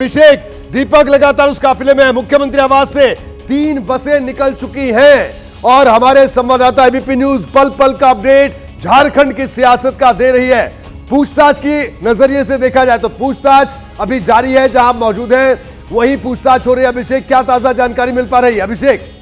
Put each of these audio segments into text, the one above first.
अभिषेक, दीपक लगातार उस काफिले में है। मुख्यमंत्री आवास से 3 बसें निकल चुकी हैं और हमारे संवाददाता एबीपी न्यूज पल पल का अपडेट झारखंड की सियासत का दे रही है। पूछताछ की नजरिए से देखा जाए तो पूछताछ अभी जारी है, जहां मौजूद है वहीं पूछताछ हो रही है। अभिषेक, क्या ताजा जानकारी मिल पा रही है? अभिषेक,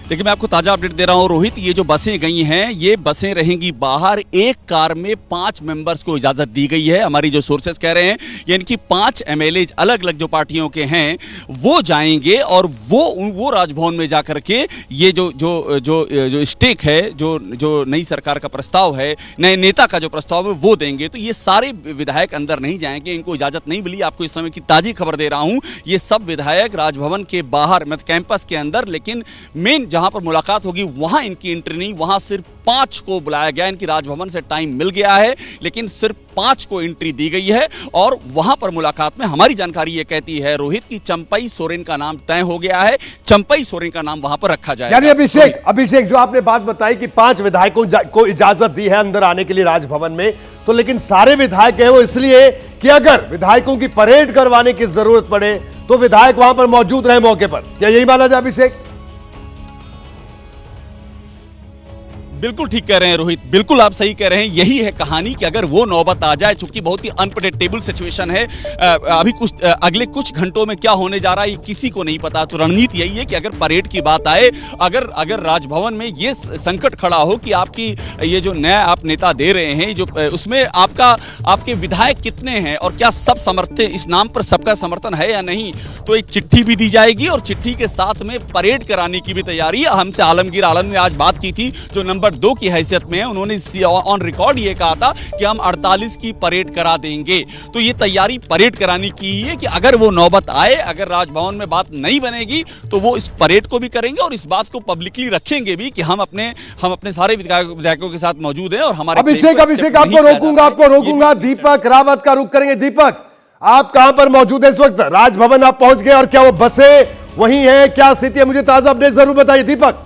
देखिए, मैं आपको ताजा अपडेट दे रहा हूं रोहित। ये जो बसें गई हैं, ये बसें रहेंगी बाहर। एक कार में 5 मेंबर्स को इजाजत दी गई है। हमारी जो सोर्सेस कह रहे हैं, यानी कि 5 एमएलए अलग अलग जो पार्टियों के हैं वो जाएंगे और वो राजभवन में जाकर के ये जो स्टेक है, जो नई सरकार का प्रस्ताव है, नए नेता का जो प्रस्ताव है वो देंगे। तो ये सारे विधायक अंदर नहीं जाएंगे, इनको इजाजत नहीं मिली। आपको इस समय की ताजी खबर दे रहा हूं, ये सब विधायक राजभवन के बाहर, मतलब कैंपस के अंदर, लेकिन मेन जहां पर मुलाकात होगी वहां इनकी एंट्री नहीं। वहां सिर्फ 5 को बुलाया गया। इनकी राजभवन से टाइम मिल गया है, लेकिन सिर्फ 5 को एंट्री दी गई है और वहां पर मुलाकात में हमारी जानकारी ये कहती है रोहित की चंपई सोरेन का नाम तय हो गया है। चंपई सोरेन का नाम वहां पर रखा जाएगा। यानी अभिषेक जो आपने बात बताई कि 5 विधायकों को इजाजत दी है अंदर आने के लिए राजभवन में, तो लेकिन सारे विधायक हैं वो इसलिए कि अगर विधायकों की परेड करवाने की जरूरत पड़े तो विधायक वहां पर मौजूद रहे मौके पर। क्या यही माना जाए अभिषेक? बिल्कुल ठीक कह रहे हैं रोहित, बिल्कुल आप सही कह रहे हैं। यही है कहानी कि अगर वो नौबत आ जाए, चूंकि बहुत ही अनप्रेडिक्टेबल सिचुएशन है, अभी अगले कुछ घंटों में क्या होने जा रहा है ये किसी को नहीं पता। तो रणनीति यही है कि अगर परेड की बात आए, अगर राजभवन में ये संकट खड़ा हो कि आपकी ये जो नया आप नेता दे रहे हैं, जो उसमें आपके विधायक कितने हैं और क्या सब समर्थन, इस नाम पर सबका समर्थन है या नहीं, तो एक चिट्ठी भी दी जाएगी और चिट्ठी के साथ में परेड कराने की भी तैयारी है। हमसे आलमगीर आलम ने आज बात की थी, जो नंबर 2 की हैसियत में है। उन्होंने ऑन रिकॉर्ड ये कहा था कि हम 48 की परेड करा देंगे। तो ये तैयारी परेड कराने की ही है कि अगर वो नौबत आए, अगर राजभवन में बात नहीं बनेगी तो वो इस परेड को भी करेंगे और इस बात को पब्लिकली रखेंगे भी कि हम अपने सारे विधायकों के साथ मौजूद हैं और हमारे अभिषेक आपको रोकूंगा। दीपक रावत का रुख करेंगे। दीपक, आप कहां पर मौजूद है इस वक्त? राजभवन आप पहुंच गए और क्या वो बसें वहीं है? क्या स्थिति है? मुझे ताजा अपडेट जरूर बताइए दीपक।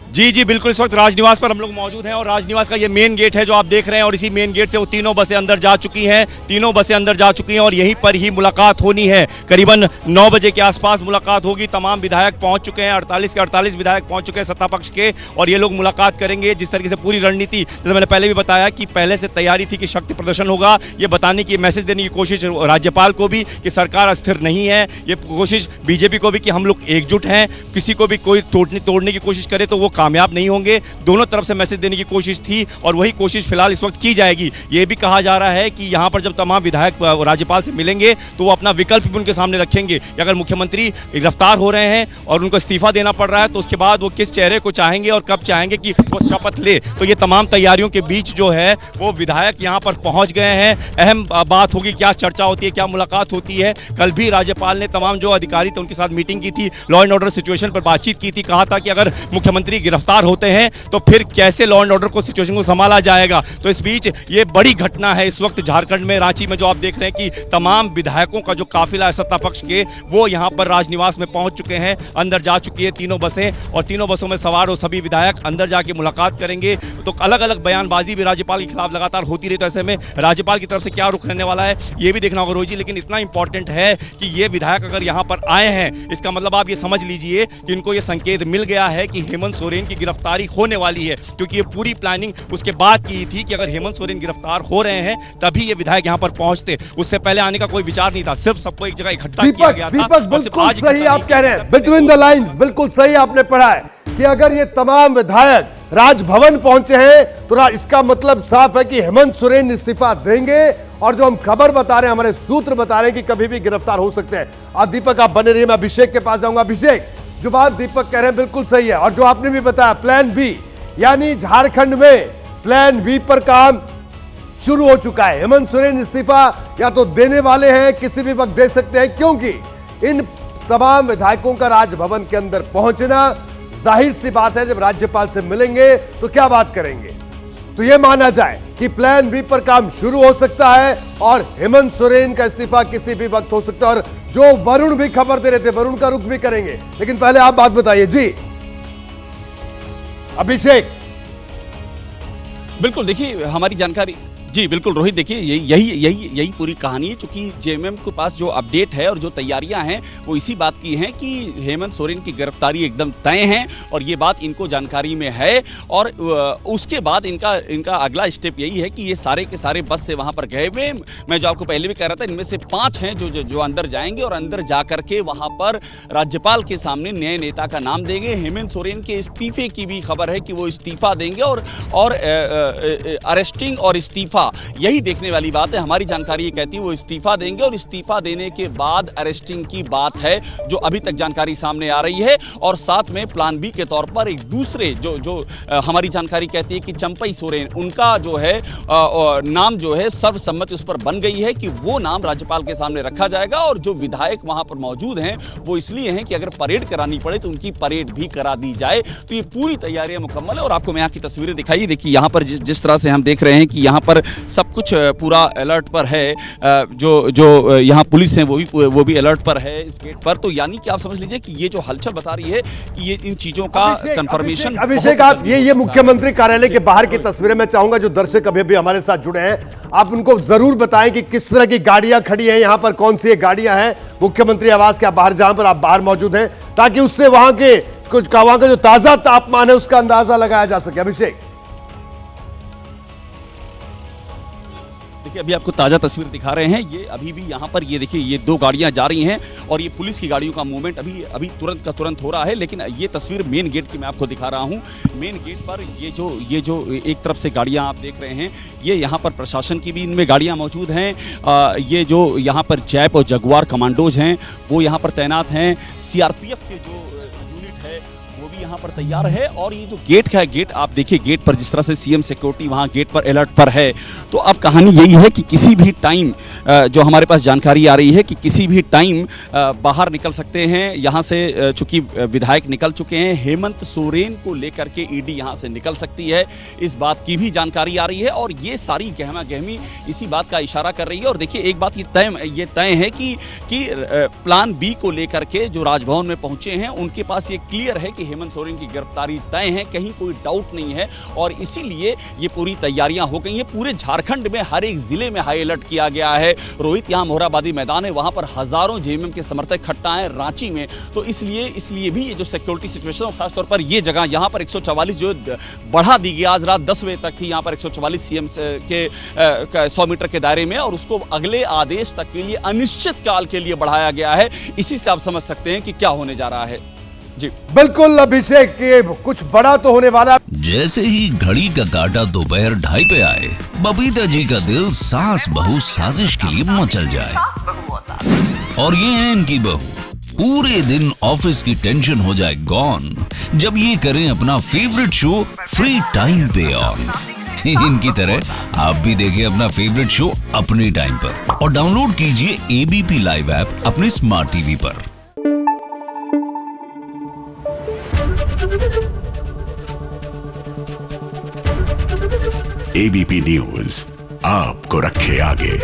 जी बिल्कुल, इस वक्त राजनिवास पर हम लोग मौजूद हैं और राजनिवास का ये मेन गेट है जो आप देख रहे हैं और इसी मेन गेट से वो तीनों बसें अंदर जा चुकी हैं। तीनों बसें अंदर जा चुकी हैं और यहीं पर ही मुलाकात होनी है। करीबन 9 बजे के आसपास मुलाकात होगी। तमाम विधायक पहुंच चुके हैं, 48 के 48 विधायक पहुंच चुके हैं सत्ता पक्ष के, और ये लोग मुलाकात करेंगे। जिस तरीके से पूरी रणनीति, जैसे मैंने पहले भी बताया कि पहले से तैयारी थी कि शक्ति प्रदर्शन होगा, ये बताने की, मैसेज देने की कोशिश राज्यपाल को भी कि सरकार अस्थिर नहीं है, ये कोशिश बीजेपी को भी कि हम लोग एकजुट हैं, किसी को भी कोई तोड़ने की कोशिश करे तो वो कामयाब नहीं होंगे। दोनों तरफ से मैसेज देने की कोशिश थी और वही कोशिश फिलहाल इस वक्त की जाएगी। यह भी कहा जा रहा है कि यहां पर जब तमाम विधायक राज्यपाल से मिलेंगे तो वो अपना विकल्प भी उनके सामने रखेंगे कि अगर मुख्यमंत्री गिरफ्तार हो रहे हैं और उनको इस्तीफा देना पड़ रहा है तो उसके बाद वो किस चेहरे को चाहेंगे और कब चाहेंगे कि वो शपथ ले। तो ये तमाम तैयारियों के बीच जो है वो विधायक यहां पर पहुंच गए हैं। अहम बात होगी, क्या चर्चा होती है, क्या मुलाकात होती है। कल भी राज्यपाल ने तमाम जो अधिकारी थे उनके साथ मीटिंग की थी, लॉ एंड ऑर्डर सिचुएशन पर बातचीत की थी। कहा था कि अगर मुख्यमंत्री गिरफ्तार होते हैं तो फिर कैसे लॉ एंड ऑर्डर को सिचुएशन को संभाला जाएगा। तो इस बीच ये बड़ी घटना है इस वक्त झारखंड में, रांची में, जो आप देख रहे हैं कि तमाम विधायकों का जो काफिला है सत्ता पक्ष के, वो यहां पर राजनिवास में पहुंच चुके हैं। अंदर जा चुकी है तीनों बसें और तीनों बसों में सवार हो सभी विधायक अंदर जाके मुलाकात करेंगे। तो अलग अलग बयानबाजी भी राज्यपाल के खिलाफ लगातार होती रही। तो ऐसे में राज्यपाल की तरफ से क्या रुख रहने वाला है ये भी देखना होगा रोहित जी। लेकिन इतना इंपॉर्टेंट है कि ये विधायक अगर यहां पर आए हैं, इसका मतलब आप ये समझ लीजिए कि इनको ये संकेत मिल गया है कि हेमंत सोरेन की गिरफ्तारी होने वाली है, क्योंकि ये पूरी प्लानिंग उसके बाद की थी कि अगर हेमंत सोरेन गिरफ्तार हो रहे हैं तभी ये विधायक यहां पर पहुंचते। उससे पहले आने का कोई विचार नहीं था, सिर्फ सबको एक जगह इकट्ठा किया गया था। दीपक, बिल्कुल सही आप कह रहे हैं, बिटवीन द लाइंस बिल्कुल सही आपने पढ़ा है कि अगर ये तमाम विधायक राजभवन पहुंचे हैं तो इसका मतलब साफ है कि हेमंत सोरेन इस्तीफा देंगे। और जो हम खबर बता रहे हैं, हमारे सूत्र बता रहे हैं कि कभी भी गिरफ्तार हो सकते हैं। अब दीपक आप बने रहिए, मैं अभिषेक के पास जाऊंगा। अभिषेक, जो बात दीपक कह रहे हैं बिल्कुल सही है और जो आपने भी बताया प्लान बी, यानी झारखंड में प्लान बी पर काम शुरू हो चुका है। हेमंत सोरेन इस्तीफा या तो देने वाले हैं, किसी भी वक्त दे सकते हैं, क्योंकि इन तमाम विधायकों का राजभवन के अंदर पहुंचना, जाहिर सी बात है जब राज्यपाल से मिलेंगे तो क्या बात करेंगे। तो यह माना जाए कि प्लान बी पर काम शुरू हो सकता है और हेमंत सोरेन का इस्तीफा किसी भी वक्त हो सकता है। और जो वरुण भी खबर दे रहे थे, वरुण का रुख भी करेंगे, लेकिन पहले आप बात बताइए जी अभिषेक। बिल्कुल, देखिए हमारी जानकारी, जी बिल्कुल रोहित, देखिए यही पूरी कहानी है। चूंकि जेएमएम के पास जो अपडेट है और जो तैयारियां हैं वो इसी बात की हैं कि हेमंत सोरेन की गिरफ्तारी एकदम तय है और ये बात इनको जानकारी में है। और उसके बाद इनका अगला स्टेप यही है कि ये सारे के सारे बस से वहां पर गए हुए, मैं जो आपको पहले भी कह रहा था, इनमें से 5 हैं जो अंदर जाएंगे और अंदर जा करके वहां पर राज्यपाल के सामने नए नेता का नाम देंगे। हेमंत सोरेन के इस्तीफे की भी खबर है कि वो इस्तीफा देंगे और अरेस्टिंग और इस्तीफा, यही देखने वाली बात है। हमारी जानकारी ये कहती है वो इस्तीफा देंगे और इस्तीफा देने के बाद अरेस्टिंग की बात है जो अभी तक जानकारी सामने आ रही है। और साथ में प्लान बी के तौर पर एक दूसरे जो हमारी जानकारी कहती है कि चंपई सोरेन, उनका जो है नाम जो है सर्वसम्मति उस पर बन गई है कि वो नाम राज्यपाल के सामने रखा जाएगा। और जो विधायक वहां पर मौजूद हैं वो इसलिए हैं कि अगर परेड करानी पड़े तो उनकी परेड भी करा दी जाए। तो ये पूरी तैयारियां मुकम्मल है। और आपको मैं यहाँ की तस्वीरें दिखाई, देखिए यहाँ पर जिस तरह से हम देख रहे हैं कि यहाँ पर सब कुछ पूरा अलर्ट पर है। जो यहाँ पुलिस है वो भी अलर्ट पर है इस गेट पर। तो यानी कि आप समझ लीजिए कि ये जो हलचल बता रही है कि ये इन चीजों का कंफर्मेशन। अभिषेक, आप ये मुख्यमंत्री कार्यालय के बाहर की तस्वीरें मैं चाहूंगा जो दर्शक अभी भी हमारे साथ जुड़े हैं, आप उनको जरूर बताएं कि किस तरह की गाड़ियां खड़ी हैं यहाँ पर, कौन सी गाड़ियां हैं मुख्यमंत्री आवास के बाहर जहां पर आप बाहर मौजूद हैं, ताकि उससे वहां का जो ताजा तापमान है उसका अंदाजा लगाया जा सके। अभिषेक, देखिए अभी आपको ताजा तस्वीर दिखा रहे हैं। ये अभी भी यहाँ पर ये देखिए ये 2 गाड़ियां जा रही हैं और ये पुलिस की गाड़ियों का मूवमेंट अभी तुरंत का तुरंत हो रहा है। लेकिन ये तस्वीर मेन गेट की मैं आपको दिखा रहा हूँ। मेन गेट पर ये जो एक तरफ से गाड़ियां आप देख रहे हैं, ये यहाँ पर प्रशासन की भी इनमें गाड़ियां मौजूद हैं। ये जो यहाँ पर जैप और जगुआर कमांडोज हैं वो यहाँ पर तैनात हैं। सीआरपीएफ के जो यूनिट है वो भी यहाँ पर तैयार है। और ये जो गेट है, गेट आप देखिए, गेट पर जिस तरह से सीएम सिक्योरिटी वहाँ गेट पर अलर्ट पर है। तो अब कहानी यही है कि किसी भी टाइम जो हमारे पास जानकारी आ रही है कि किसी भी टाइम बाहर निकल सकते हैं यहाँ से। चूंकि विधायक निकल चुके हैं, हेमंत सोरेन को लेकर के ईडी यहाँ से निकल सकती है, इस बात की भी जानकारी आ रही है। और ये सारी गहमा गहमी इसी बात का इशारा कर रही है। और देखिए एक बात ये तय है कि प्लान बी को लेकर के जो राजभवन में पहुंचे हैं उनके पास ये क्लियर है कि हेमंत सोरेन की गिरफ्तारी तय है, कहीं कोई डाउट नहीं है। और इसीलिए ये पूरी तैयारियां हो गई हैं। पूरे झारखंड में हर एक जिले में हाई अलर्ट किया गया है। रोहित, यहाँ मोरहाबादी मैदान है, वहां पर हजारों जेएमएम के समर्थक इकट्ठा हैं रांची में। तो इसलिए भी ये जो सिक्योरिटी सिचुएशन है, खासतौर पर ये जगह यहाँ पर 144 जो बढ़ा दी गई, आज रात 10 बजे तक थी यहाँ पर 144 सीएम के 100 मीटर के दायरे में, और उसको अगले आदेश तक के लिए अनिश्चित काल के लिए बढ़ाया गया है। इसी से आप समझ सकते हैं कि क्या होने जा रहा है। जी बिल्कुल अभिषेक, के कुछ बड़ा तो होने वाला। जैसे ही घड़ी का काटा दोपहर 2:30 पे आए, बबीता जी का दिल सास बहू साजिश के लिए मचल जाए। और ये है इनकी बहू, पूरे दिन ऑफिस की टेंशन हो जाए गॉन जब ये करें अपना फेवरेट शो फ्री टाइम पे ऑन। इनकी तरह आप भी देखिए अपना फेवरेट शो अपने टाइम पर और डाउनलोड कीजिए एबीपी लाइव ऐप अपने स्मार्ट टीवी पर। एबीपी न्यूज आपको रखे आगे।